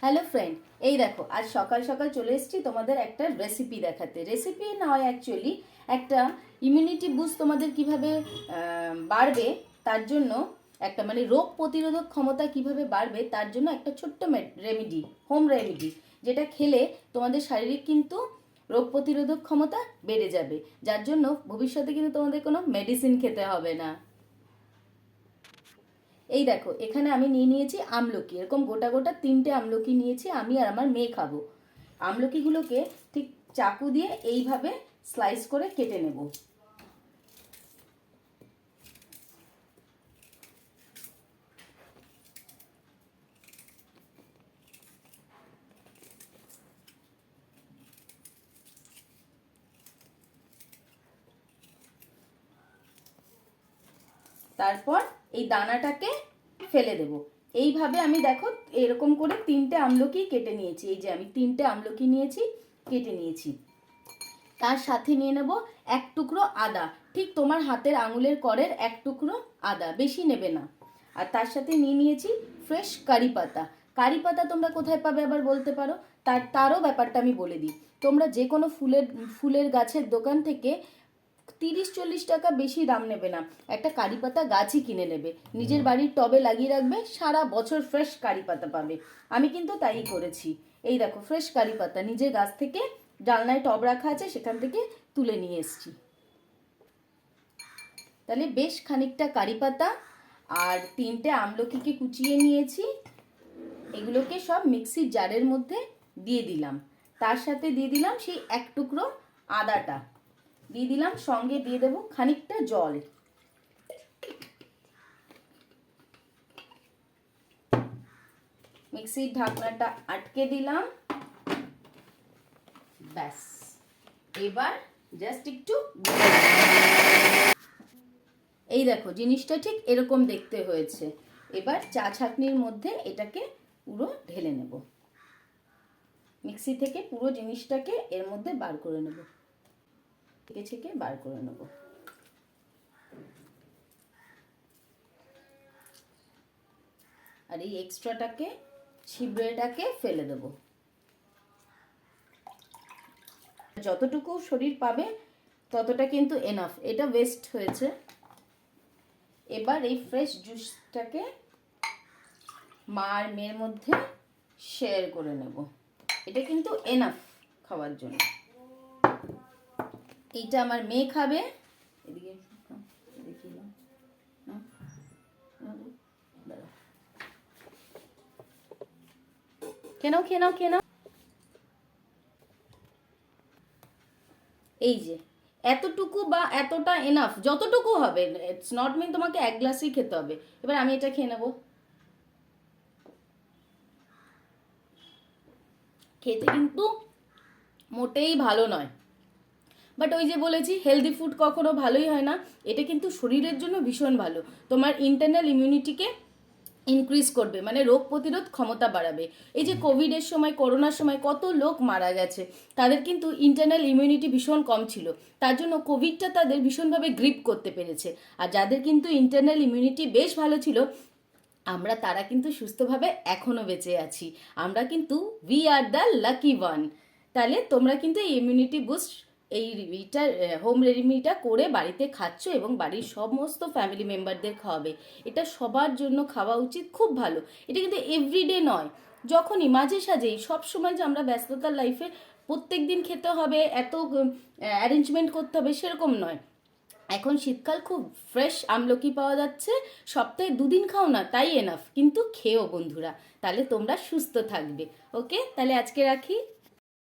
Hello friend, এই দেখো আজ সকাল সকাল চলে এসেছি তোমাদের একটা রেসিপি দেখাতে। রেসিপি নয়, অ্যাকচুয়ালি একটা ইমিউনিটি বুস্ট তোমাদের কিভাবে বাড়বে তার জন্য, একটা মানে রোগ প্রতিরোধক ক্ষমতা কিভাবে বাড়বে তার জন্য একটা ছোট্ট রেমেডি, হোম রেমেডি, যেটা খেলে তোমাদের শারীরিক কিন্তু রোগ প্রতিরোধক ক্ষমতা বেড়ে যাবে, যার জন্য ভবিষ্যতে কিন্তু তোমাদের কোনো মেডিসিন খেতে হবে না। এই দেখো, এখানে আমি নিয়ে নিয়েছি আমলকি, এরকম গোটা গোটা 3টে আমলকি নিয়েছি, আমি আর আমার মেয়ে খাবো। আমলকিগুলোকে ঠিক চাকু দিয়ে এইভাবে স্লাইস করে কেটে নেব। তারপর এই দানাটাকে ফেলে দেব। এইভাবে আমি দেখো এরকম করে 3টে আমলকি কেটে নিয়েছি। এই যে আমি 3টে আমলকি নিয়েছি, কেটে নিয়েছি। তার সাথে নিয়ে নেব 1 টুকরো আদা, ঠিক তোমার হাতের আঙুলের করের 1 টুকরো আদা, বেশি নেবে না। আর তার সাথে নিয়ে নিয়েছি ফ্রেশ কারি পাতা। কারি পাতা তোমরা কোথায় পাবে আবার বলতে পারো, তারও ব্যাপারটা আমি বলে দিই। তোমরা যে কোনো ফুলের গাছের দোকান থেকে 30-40 টাকা, বেশি দাম নেবে না, একটা কারি পাতা গাছই কিনে নেবে, নিজের বাড়ির টবে লাগিয়ে রাখবে, সারা বছর ফ্রেশ কারি পাতা পাবে। আমি কিন্তু তাই করেছি। এই দেখো ফ্রেশ কারি পাতা নিজের গাছ থেকে, জানলায় টব রাখা আছে, সেখান থেকে তুলে নিয়ে এসেছি। তাহলে বেশ খানিকটা কারি পাতা আর 3টে আমলকিকে কুচিয়ে নিয়েছি, এগুলোকে সব মিক্সির জারের মধ্যে দিয়ে দিলাম। তার সাথে দিয়ে দিলাম সেই 1 টুকরো আদাটা দিয়ে দিলাম, সঙ্গে দিয়ে দেবো খানিকটা জল। মিক্সির ঢাকনাটা আটকে দিলাম। ব্যাস, এবার জাস্ট একটু, এই দেখো জিনিসটা ঠিক এরকম দেখতে হয়েছে। এবার চা ছাঁকনির মধ্যে এটাকে পুরো ঢেলে নেব, মিক্সি থেকে পুরো জিনিসটাকে এর মধ্যে বার করে নেব, ছেঁকে ছেঁকে বার করে নেব। আর এই এক্সট্রাটাকে, ছিবড়েটাকে ফেলে দেব। যতটুকু শরীর পাবে ততটা কিন্তু এনাফ, এটা ওয়েস্ট হয়েছে। এবার এই ফ্রেশ জুসটাকে মা আর মেয়ের মধ্যে শেয়ার করে নেব। এটা কিন্তু এনাফ খাওয়ার জন্য। এইটা আমার মেয়ে খাবে, এদিকে খেনাও খেনাও খেনাও। এই যে এতটুকু বা এতটা এনাফ, যতটুকু হবে, ইটস নট মিন তোমাকে 1 গ্লাসই খেতে হবে। এবার আমি এটা খেয়ে নেবো। খেতে কিন্তু মোটেই ভালো নয়, বাট ওই যে বলেছি হেলদি ফুড কখনো ভালোই হয় না। এটা কিন্তু শরীরের জন্য ভীষণ ভালো, তোমার ইন্টারনাল ইমিউনিটিকে ইনক্রিজ করবে, মানে রোগ প্রতিরোধ ক্ষমতা বাড়াবে। এই যে কোভিডের সময়, করোনার সময় কত লোক মারা গেছে, তাদের কিন্তু ইন্টারনাল ইমিউনিটি ভীষণ কম ছিল, তার জন্য কোভিডটা তাদের ভীষণভাবে গ্রিপ করতে পেরেছে। আর যাদের কিন্তু ইন্টারনাল ইমিউনিটি বেশ ভালো ছিল, তারা কিন্তু সুস্থভাবে এখনও বেঁচে আছি। আমরা কিন্তু we are the lucky one. তাহলে তোমরা কিন্তু এই ইমিউনিটি বুস্ট, এইটা হোম রেমেডিটা করে বাড়িতে খাচ্ছ এবং বাড়ির সমস্ত ফ্যামিলি মেম্বারদের খাওয়াবে। এটা সবার জন্য খাওয়া উচিত, খুব ভালো। এটা কিন্তু এভরিডে নয়, যখনই মাঝে সাঝেই, সবসময় যে আমরা ব্যস্ততার লাইফে প্রত্যেক দিন খেতে হবে, এত অ্যারেঞ্জমেন্ট করতে হবে সেরকম নয়। এখন শীতকাল, খুব ফ্রেশ আমলকি পাওয়া যাচ্ছে, সপ্তাহে 2 দিন খাও না তাই এনাফ, কিন্তু খেও বন্ধুরা, তাহলে তোমরা সুস্থ থাকবে। ওকে, তাহলে আজকে রাখি।